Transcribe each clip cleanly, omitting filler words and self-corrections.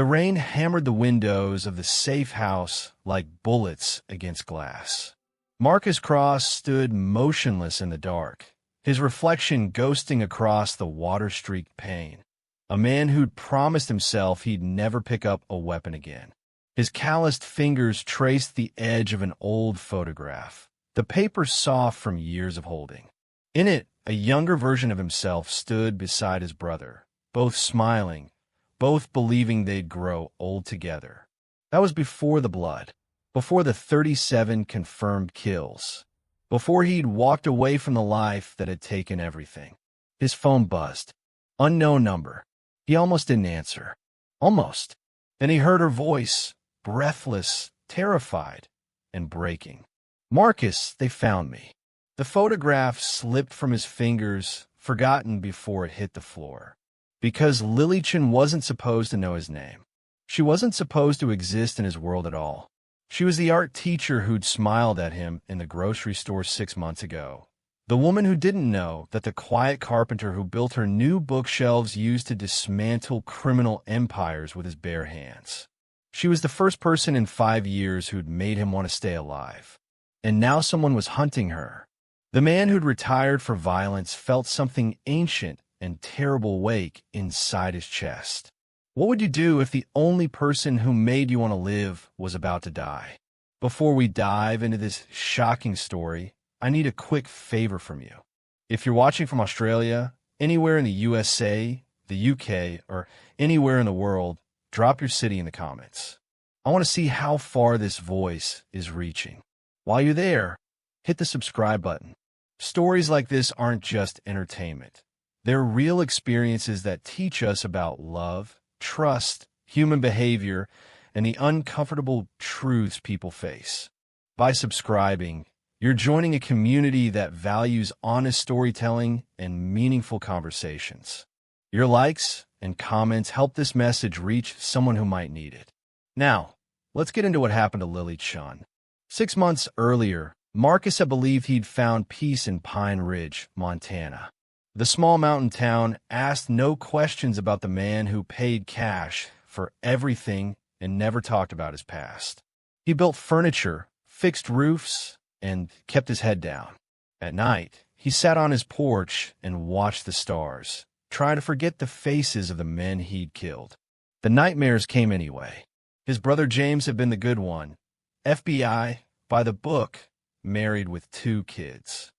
The rain hammered the windows of the safe house like bullets against glass. Marcus Cross stood motionless in the dark, his reflection ghosting across the water-streaked pane. A man who'd promised himself he'd never pick up a weapon again. His calloused fingers traced the edge of an old photograph, the paper soft from years of holding. In it, a younger version of himself stood beside his brother, both smiling, both believing they'd grow old together. That was before the blood, before the 37 confirmed kills, before he'd walked away from the life that had taken everything. His phone buzzed. Unknown number. He almost didn't answer. Almost. Then he heard her voice, breathless, terrified, and breaking. "Marcus, they found me." The photograph slipped from his fingers, forgotten before it hit the floor. Because Lily Chen wasn't supposed to know his name. She wasn't supposed to exist in his world at all. She was the art teacher who'd smiled at him in the grocery store 6 months ago. The woman who didn't know that the quiet carpenter who built her new bookshelves used to dismantle criminal empires with his bare hands. She was the first person in 5 years who'd made him want to stay alive. And now someone was hunting her. The man who'd retired for violence felt something ancient and terrible wake inside his chest. What would you do if the only person who made you want to live was about to die? Before we dive into this shocking story, I need a quick favor from you. If you're watching from Australia, anywhere in the USA, the UK, or anywhere in the world, drop your city in the comments. I want to see how far this voice is reaching. While you're there, hit the subscribe button. Stories like this aren't just entertainment. They're real experiences that teach us about love, trust, human behavior, and the uncomfortable truths people face. By subscribing, you're joining a community that values honest storytelling and meaningful conversations. Your likes and comments help this message reach someone who might need it. Now, let's get into what happened to Lily Chen. 6 months earlier, Marcus had believed he'd found peace in Pine Ridge, Montana. The small mountain town asked no questions about the man who paid cash for everything and never talked about his past. He built furniture, fixed roofs, and kept his head down. At night, he sat on his porch and watched the stars, trying to forget the faces of the men he'd killed. The nightmares came anyway. His brother James had been the good one, FBI, by the book, married with 2 kids.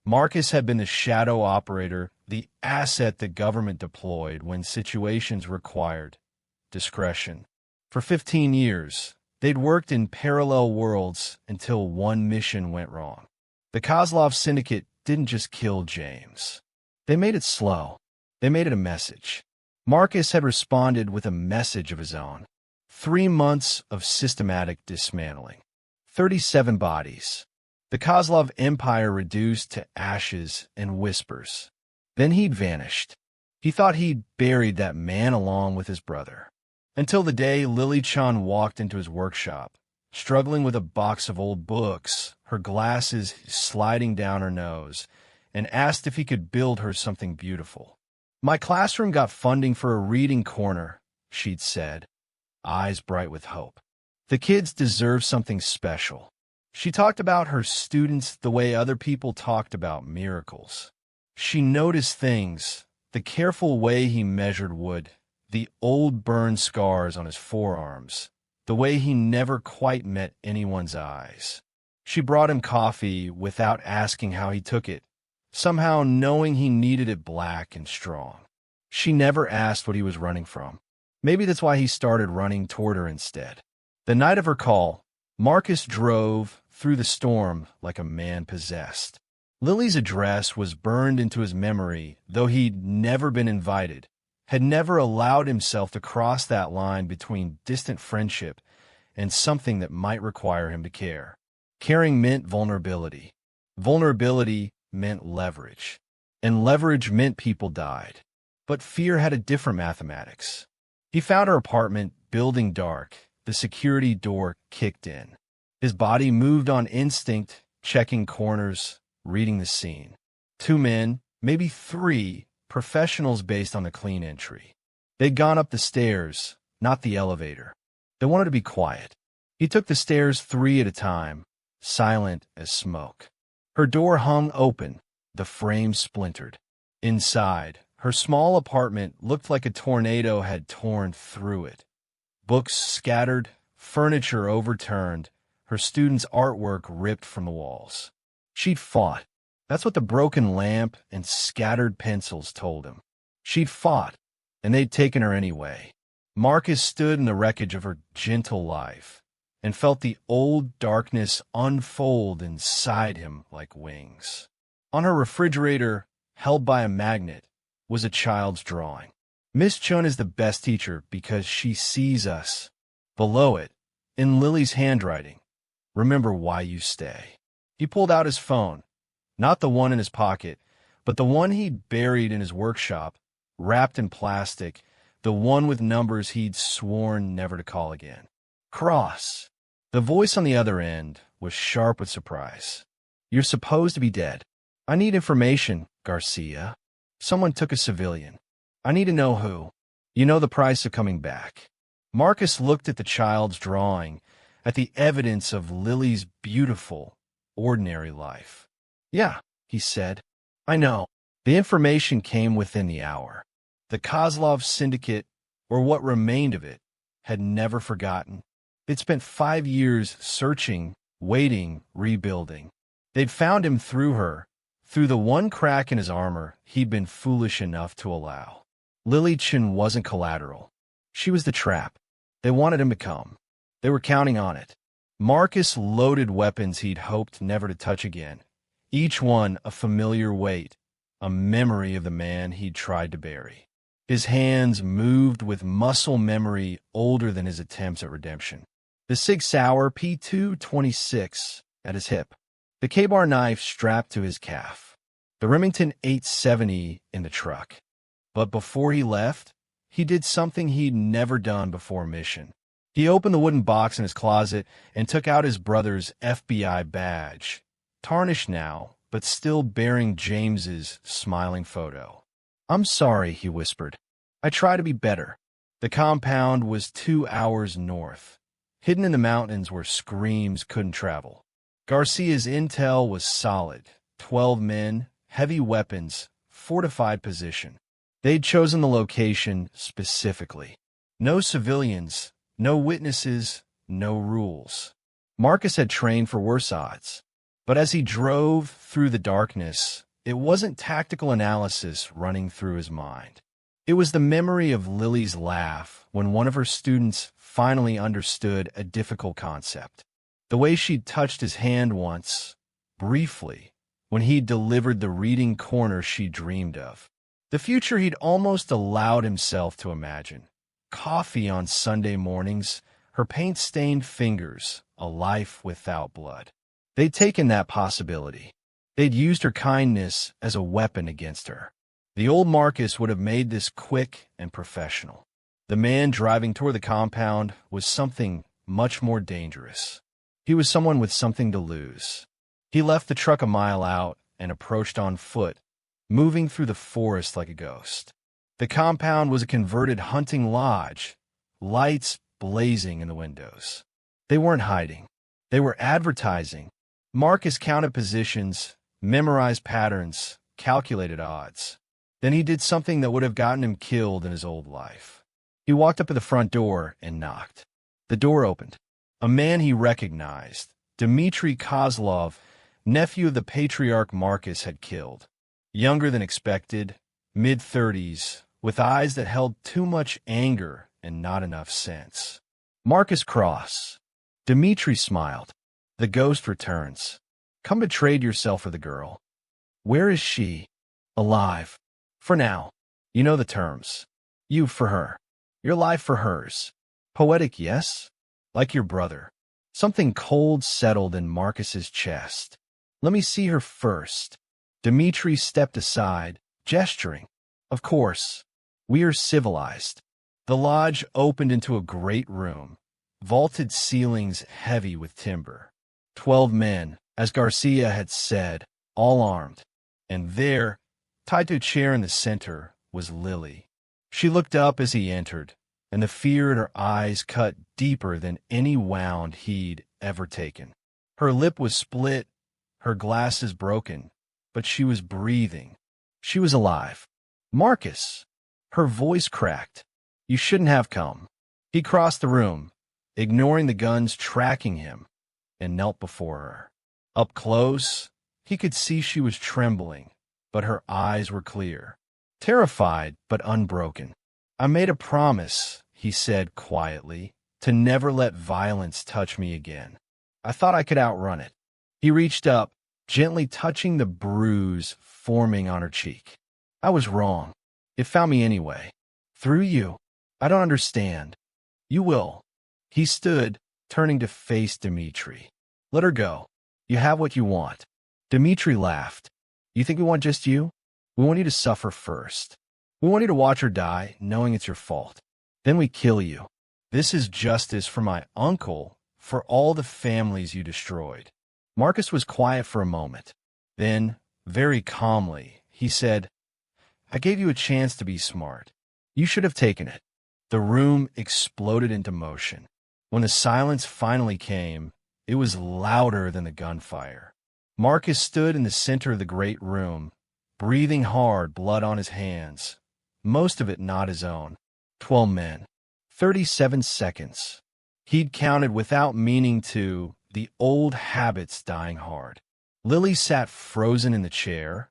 Marcus had been the shadow operator, the asset the government deployed when situations required discretion. For 15 years, they'd worked in parallel worlds until one mission went wrong. The Kozlov Syndicate didn't just kill James. They made it slow. They made it a message. Marcus had responded with a message of his own. 3 months of systematic dismantling. 37 bodies. The Kozlov Empire reduced to ashes and whispers. Then he'd vanished. He thought he'd buried that man along with his brother. Until the day Lily Chen walked into his workshop, struggling with a box of old books, her glasses sliding down her nose, and asked if he could build her something beautiful. "My classroom got funding for a reading corner," she'd said, eyes bright with hope. "The kids deserve something special." She talked about her students the way other people talked about miracles. She noticed things, the careful way he measured wood, the old burned scars on his forearms, the way he never quite met anyone's eyes. She brought him coffee without asking how he took it, somehow knowing he needed it black and strong. She never asked what he was running from. Maybe that's why he started running toward her instead. The night of her call, Marcus drove through the storm like a man possessed. Lily's address was burned into his memory, though he'd never been invited, had never allowed himself to cross that line between distant friendship and something that might require him to care. Caring meant vulnerability. Vulnerability meant leverage. And leverage meant people died. But fear had a different mathematics. He found her apartment, building dark, the security door kicked in. His body moved on instinct, checking corners, reading the scene. 2 men, maybe 3, professionals based on the clean entry. They'd gone up the stairs, not the elevator. They wanted to be quiet. He took the stairs 3 at a time, silent as smoke. Her door hung open, the frame splintered. Inside, her small apartment looked like a tornado had torn through it. Books scattered, furniture overturned, her students' artwork ripped from the walls. She'd fought. That's what the broken lamp and scattered pencils told him. She'd fought, and they'd taken her anyway. Marcus stood in the wreckage of her gentle life and felt the old darkness unfold inside him like wings. On her refrigerator, held by a magnet, was a child's drawing. Miss Chun is the best teacher because she sees us. Below it, in Lily's handwriting, remember why you stay. He pulled out his phone, not the one in his pocket, but the one he'd buried in his workshop, wrapped in plastic, the one with numbers he'd sworn never to call again. Cross. The voice on the other end was sharp with surprise. You're supposed to be dead. I need information, Garcia. Someone took a civilian. I need to know who. You know the price of coming back. Marcus looked at the child's drawing, at the evidence of Lily's beautiful, ordinary life. Yeah, he said. I know. The information came within the hour. The Kozlov syndicate, or what remained of it, had never forgotten. They'd spent 5 years searching, waiting, rebuilding. They'd found him through her, through the one crack in his armor he'd been foolish enough to allow. Lily Chen wasn't collateral. She was the trap. They wanted him to come. They were counting on it. Marcus loaded weapons he'd hoped never to touch again, each one a familiar weight, a memory of the man he'd tried to bury. His hands moved with muscle memory older than his attempts at redemption. The Sig Sauer P226 at his hip, the K-bar knife strapped to his calf, the Remington 870 in the truck. But before he left, he did something he'd never done before mission. He opened the wooden box in his closet and took out his brother's FBI badge, tarnished now, but still bearing James's smiling photo. I'm sorry, he whispered. I try to be better. The compound was 2 hours north, hidden in the mountains where screams couldn't travel. Garcia's intel was solid. 12 men, heavy weapons, fortified position. They'd chosen the location specifically. No civilians, no witnesses, no rules. Marcus had trained for worse odds. But as he drove through the darkness, it wasn't tactical analysis running through his mind. It was the memory of Lily's laugh when one of her students finally understood a difficult concept. The way she'd touched his hand once, briefly, when he'd delivered the reading corner she dreamed of. The future he'd almost allowed himself to imagine. Coffee on Sunday mornings, her paint-stained fingers, a life without blood. They'd taken that possibility. They'd used her kindness as a weapon against her. The old Marcus would have made this quick and professional. The man driving toward the compound was something much more dangerous. He was someone with something to lose. He left the truck a mile out and approached on foot, moving through the forest like a ghost. The compound was a converted hunting lodge, lights blazing in the windows. They weren't hiding. They were advertising. Marcus counted positions, memorized patterns, calculated odds. Then he did something that would have gotten him killed in his old life. He walked up to the front door and knocked. The door opened. A man he recognized, Dmitry Kozlov, nephew of the patriarch Marcus had killed. Younger than expected, mid-30s, with eyes that held too much anger and not enough sense. Marcus Cross. Dmitry smiled. The ghost returns. Come to trade yourself for the girl. Where is she? Alive. For now. You know the terms. You for her. Your life for hers. Poetic, yes? Like your brother. Something cold settled in Marcus's chest. Let me see her first. Dmitry stepped aside, gesturing. Of course. We are civilized. The lodge opened into a great room, vaulted ceilings heavy with timber. 12 men, as Garcia had said, all armed. And there, tied to a chair in the center, was Lily. She looked up as he entered, and the fear in her eyes cut deeper than any wound he'd ever taken. Her lip was split, her glasses broken, but she was breathing. She was alive. "Marcus!" Her voice cracked. "You shouldn't have come." He crossed the room, ignoring the guns tracking him, and knelt before her. Up close, he could see she was trembling, but her eyes were clear. Terrified, but unbroken. "I made a promise," he said quietly, "to never let violence touch me again. I thought I could outrun it." He reached up, gently touching the bruise forming on her cheek. "I was wrong. It found me anyway. Through you. I don't understand. You will." He stood, turning to face Dmitri. "Let her go. You have what you want." Dmitri laughed. "You think we want just you? We want you to suffer first. We want you to watch her die, knowing it's your fault. Then we kill you. This is justice for my uncle, for all the families you destroyed." Marcus was quiet for a moment. Then, very calmly, he said, "I gave you a chance to be smart. You should have taken it." The room exploded into motion. When the silence finally came, it was louder than the gunfire. Marcus stood in the center of the great room, breathing hard, blood on his hands, most of it not his own. 12 men. 37 seconds. He'd counted without meaning to, the old habits dying hard. Lily sat frozen in the chair,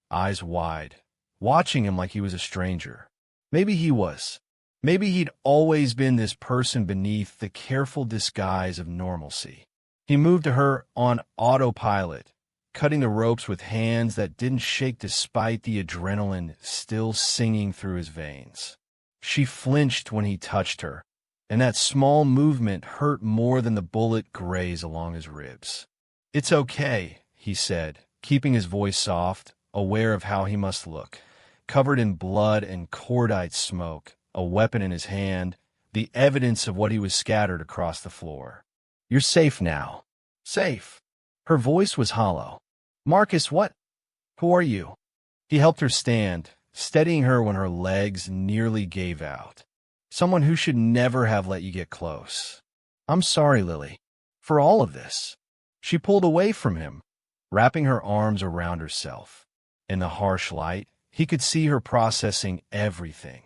eyes wide, watching him like he was a stranger. Maybe he was. Maybe he'd always been this person beneath the careful disguise of normalcy. He moved to her on autopilot, cutting the ropes with hands that didn't shake despite the adrenaline still singing through his veins. She flinched when he touched her, and that small movement hurt more than the bullet graze along his ribs. "It's okay," he said, keeping his voice soft, aware of how he must look. Covered in blood and cordite smoke, a weapon in his hand, the evidence of what he was scattered across the floor. "You're safe now." "Safe." Her voice was hollow. "Marcus, what? Who are you?" He helped her stand, steadying her when her legs nearly gave out. "Someone who should never have let you get close." "I'm sorry, Lily, for all of this." She pulled away from him, wrapping her arms around herself. In the harsh light, he could see her processing everything.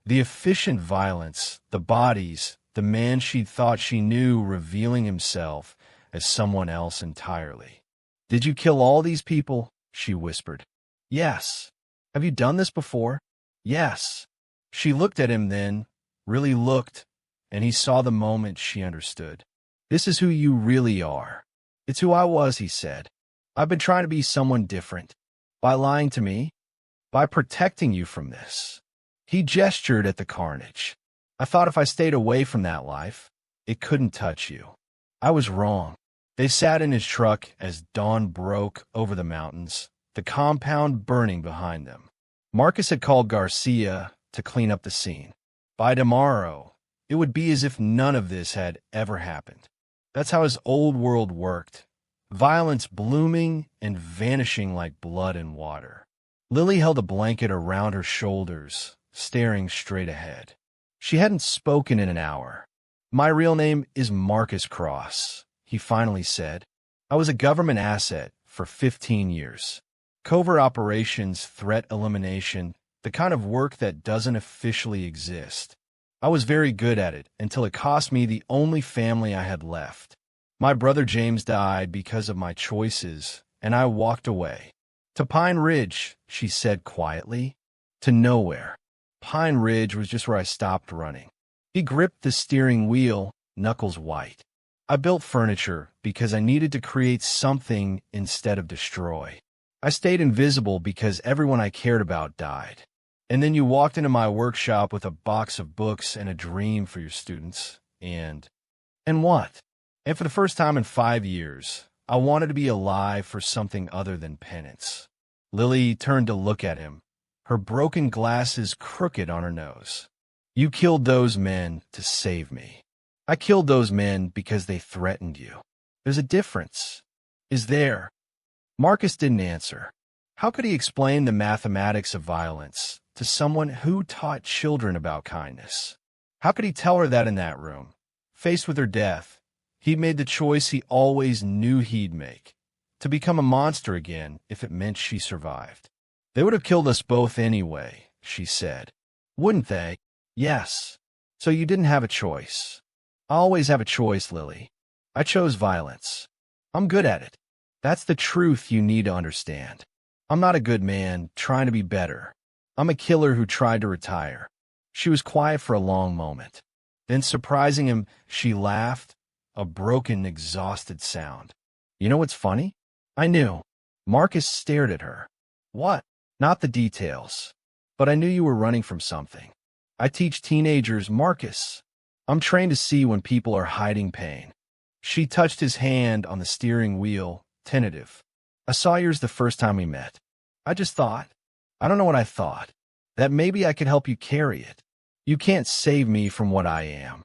The efficient violence, the bodies, the man she'd thought she knew revealing himself as someone else entirely. "Did you kill all these people?" she whispered. "Yes." "Have you done this before?" "Yes." She looked at him then, really looked, and he saw the moment she understood. "This is who you really are." "It's who I was," he said. "I've been trying to be someone different. By lying to me, by protecting you from this." He gestured at the carnage. "I thought if I stayed away from that life, it couldn't touch you. I was wrong." They sat in his truck as dawn broke over the mountains, the compound burning behind them. Marcus had called Garcia to clean up the scene. By tomorrow, it would be as if none of this had ever happened. That's how his old world worked. Violence blooming and vanishing like blood in water. Lily held a blanket around her shoulders, staring straight ahead. She hadn't spoken in an hour. "My real name is Marcus Cross," he finally said. "I was a government asset for 15 years. Covert operations, threat elimination, the kind of work that doesn't officially exist. I was very good at it until it cost me the only family I had left. My brother James died because of my choices, and I walked away. To Pine Ridge," she said quietly. "To nowhere. Pine Ridge was just where I stopped running." He gripped the steering wheel, knuckles white. "I built furniture because I needed to create something instead of destroy. I stayed invisible because everyone I cared about died. And then you walked into my workshop with a box of books and a dream for your students. And what? And for the first time in 5 years, I wanted to be alive for something other than penance." Lily turned to look at him, her broken glasses crooked on her nose. "You killed those men to save me. I killed those men because they threatened you. There's a difference. Is there?" Marcus didn't answer. How could he explain the mathematics of violence to someone who taught children about kindness? How could he tell her that in that room? Faced with her death, he'd made the choice he always knew he'd make, to become a monster again if it meant she survived. They would have killed us both anyway, she said. Wouldn't they? Yes. So you didn't have a choice. I always have a choice, Lily. I chose violence. I'm good at it. That's the truth you need to understand. I'm not a good man trying to be better. I'm a killer who tried to retire. She was quiet for a long moment. Then, surprising him, she laughed, a broken, exhausted sound. You know what's funny? I knew. Marcus stared at her. What? Not the details. But I knew you were running from something. I teach teenagers, Marcus. I'm trained to see when people are hiding pain. She touched his hand on the steering wheel, tentative. I saw yours the first time we met. I just thought, I don't know what I thought, that maybe I could help you carry it. You can't save me from what I am.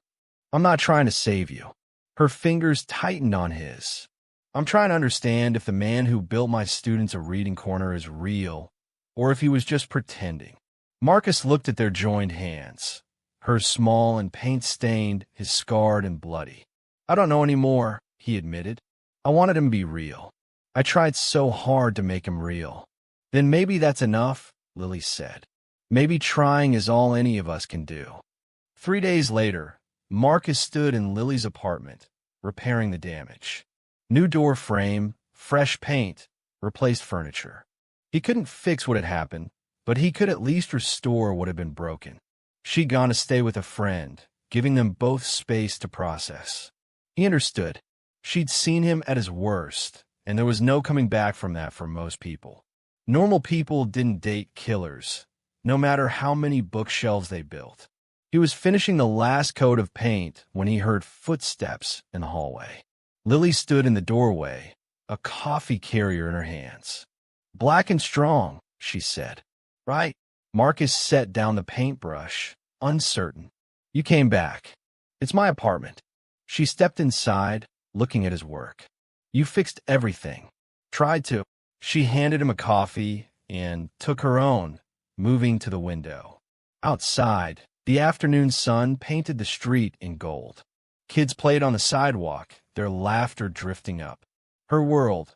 I'm not trying to save you. Her fingers tightened on his. I'm trying to understand if the man who built my students a reading corner is real, or if he was just pretending. Marcus looked at their joined hands, hers small and paint-stained, his scarred and bloody. I don't know anymore, he admitted. I wanted him to be real. I tried so hard to make him real. Then maybe that's enough, Lily said. Maybe trying is all any of us can do. 3 days later, Marcus stood in Lily's apartment, repairing the damage. New door frame, fresh paint, replaced furniture. He couldn't fix what had happened, but he could at least restore what had been broken. She'd gone to stay with a friend, giving them both space to process. He understood. She'd seen him at his worst, and there was no coming back from that for most people. Normal people didn't date killers, no matter how many bookshelves they built. He was finishing the last coat of paint when he heard footsteps in the hallway. Lily stood in the doorway, a coffee carrier in her hands. Black and strong, she said. Right? Marcus set down the paintbrush, uncertain. You came back. It's my apartment. She stepped inside, looking at his work. You fixed everything. Tried to. She handed him a coffee and took her own, moving to the window. Outside, the afternoon sun painted the street in gold. Kids played on the sidewalk, their laughter drifting up. Her world,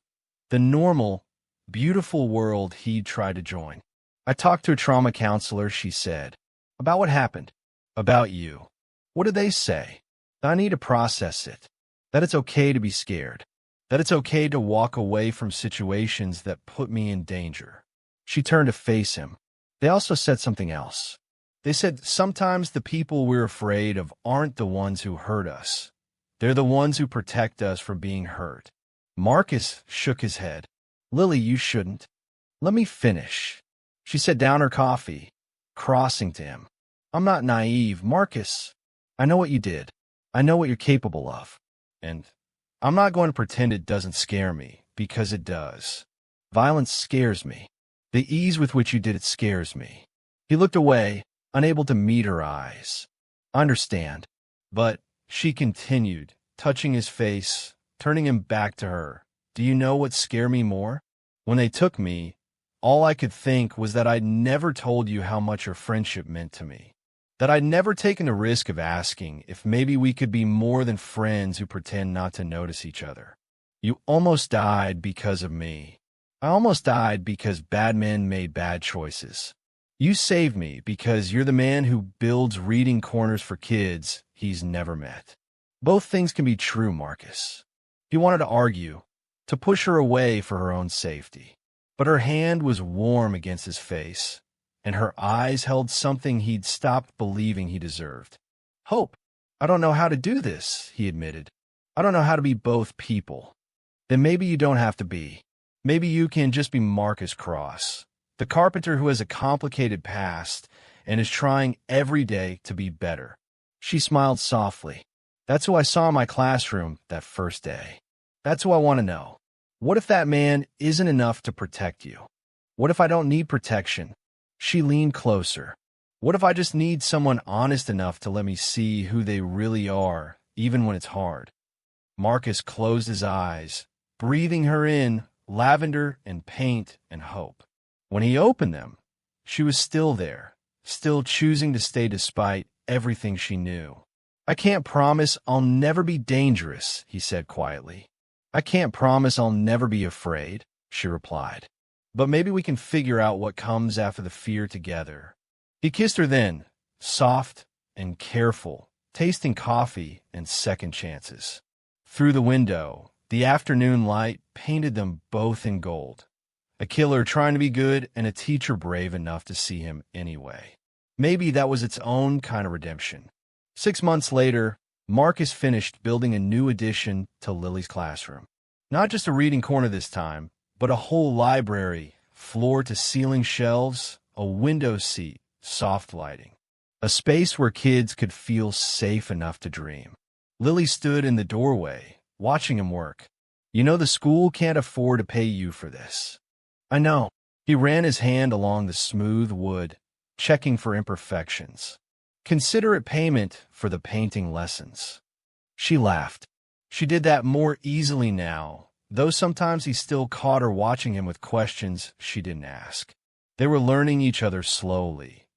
the normal, beautiful world he'd tried to join. I talked to a trauma counselor, she said. About what happened? About you. What did they say? I need to process it. That it's okay to be scared. That it's okay to walk away from situations that put me in danger. She turned to face him. They also said something else. They said sometimes the people we're afraid of aren't the ones who hurt us. They're the ones who protect us from being hurt. Marcus shook his head. Lily, you shouldn't. Let me finish. She set down her coffee, crossing to him. I'm not naive, Marcus. I know what you did. I know what you're capable of. And I'm not going to pretend it doesn't scare me, because it does. Violence scares me. The ease with which you did it scares me. He looked away, unable to meet her eyes. I understand. But, she continued, touching his face, turning him back to her. Do you know what scared me more? When they took me, all I could think was that I'd never told you how much your friendship meant to me. That I'd never taken the risk of asking if maybe we could be more than friends who pretend not to notice each other. You almost died because of me. I almost died because bad men made bad choices. You saved me because you're the man who builds reading corners for kids he's never met. Both things can be true, Marcus. He wanted to argue, to push her away for her own safety. But her hand was warm against his face, and her eyes held something he'd stopped believing he deserved. Hope. I don't know how to do this, he admitted. I don't know how to be both people. Then maybe you don't have to be. Maybe you can just be Marcus Cross, the carpenter who has a complicated past and is trying every day to be better. She smiled softly. That's who I saw in my classroom that first day. That's who I want to know. What if that man isn't enough to protect you? What if I don't need protection? She leaned closer. What if I just need someone honest enough to let me see who they really are, even when it's hard? Marcus closed his eyes, breathing her in, lavender and paint and hope. When he opened them, she was still there, still choosing to stay despite everything she knew. "I can't promise I'll never be dangerous," he said quietly. "I can't promise I'll never be afraid," she replied. "But maybe we can figure out what comes after the fear together." He kissed her then, soft and careful, tasting coffee and second chances. Through the window, the afternoon light painted them both in gold. A killer trying to be good and a teacher brave enough to see him anyway. Maybe that was its own kind of redemption. 6 months later, Marcus finished building a new addition to Lily's classroom. Not just a reading corner this time, but a whole library, floor-to-ceiling shelves, a window seat, soft lighting. A space where kids could feel safe enough to dream. Lily stood in the doorway, watching him work. "You know the school can't afford to pay you for this." "I know." He ran his hand along the smooth wood, checking for imperfections. "Considerate payment for the painting lessons." She laughed. She did that more easily now, though sometimes he still caught her watching him with questions she didn't ask. They were learning each other slowly.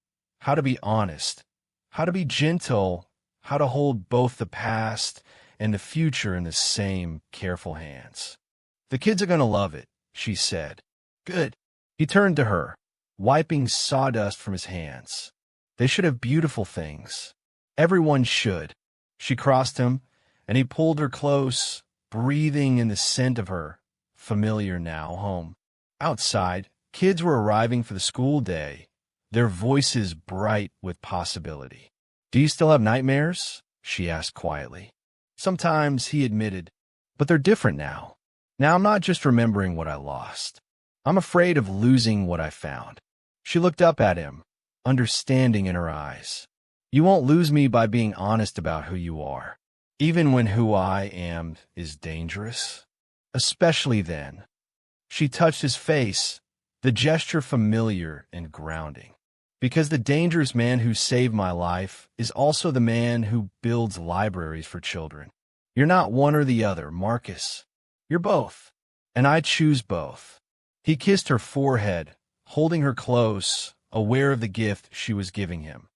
How to be honest, how to be gentle, how to hold both the past and the future in the same careful hands. "The kids are going to love it," she said. "Good." He turned to her, wiping sawdust from his hands. "They should have beautiful things. Everyone should." She crossed him, and he pulled her close, breathing in the scent of her, familiar now, home. Outside, kids were arriving for the school day, their voices bright with possibility. "Do you still have nightmares?" she asked quietly. "Sometimes," he admitted, "but they're different now. Now I'm not just remembering what I lost. I'm afraid of losing what I found." She looked up at him, understanding in her eyes. "You won't lose me by being honest about who you are, even when who I am is dangerous. Especially then." She touched his face, the gesture familiar and grounding. "Because the dangerous man who saved my life is also the man who builds libraries for children. You're not one or the other, Marcus. You're both, and I choose both." He kissed her forehead, holding her close, aware of the gift she was giving him.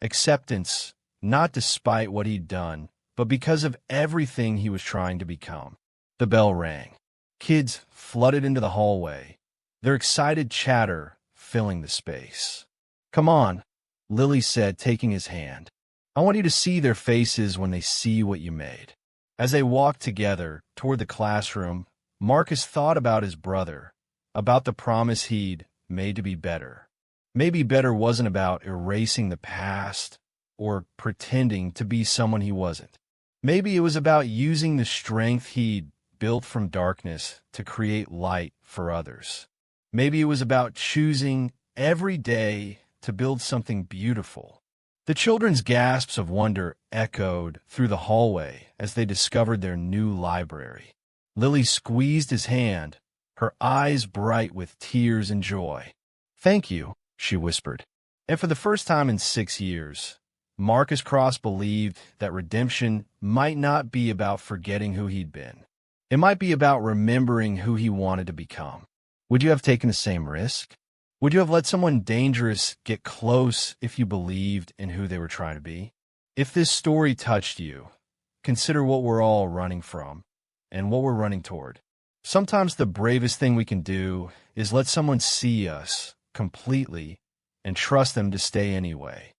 Acceptance, not despite what he'd done, but because of everything he was trying to become. The bell rang. Kids flooded into the hallway, their excited chatter filling the space. "Come on," Lily said, taking his hand. "I want you to see their faces when they see what you made." As they walked together toward the classroom, Marcus thought about his brother, about the promise he'd made to be better. Maybe better wasn't about erasing the past or pretending to be someone he wasn't. Maybe it was about using the strength he'd built from darkness to create light for others. Maybe it was about choosing every day to build something beautiful. The children's gasps of wonder echoed through the hallway as they discovered their new library. Lily squeezed his hand, her eyes bright with tears and joy. "Thank you," she whispered. And for the first time in 6 years, Marcus Cross believed that redemption might not be about forgetting who he'd been. It might be about remembering who he wanted to become. Would you have taken the same risk? Would you have let someone dangerous get close if you believed in who they were trying to be? If this story touched you, consider what we're all running from and what we're running toward. Sometimes the bravest thing we can do is let someone see us completely and trust them to stay anyway.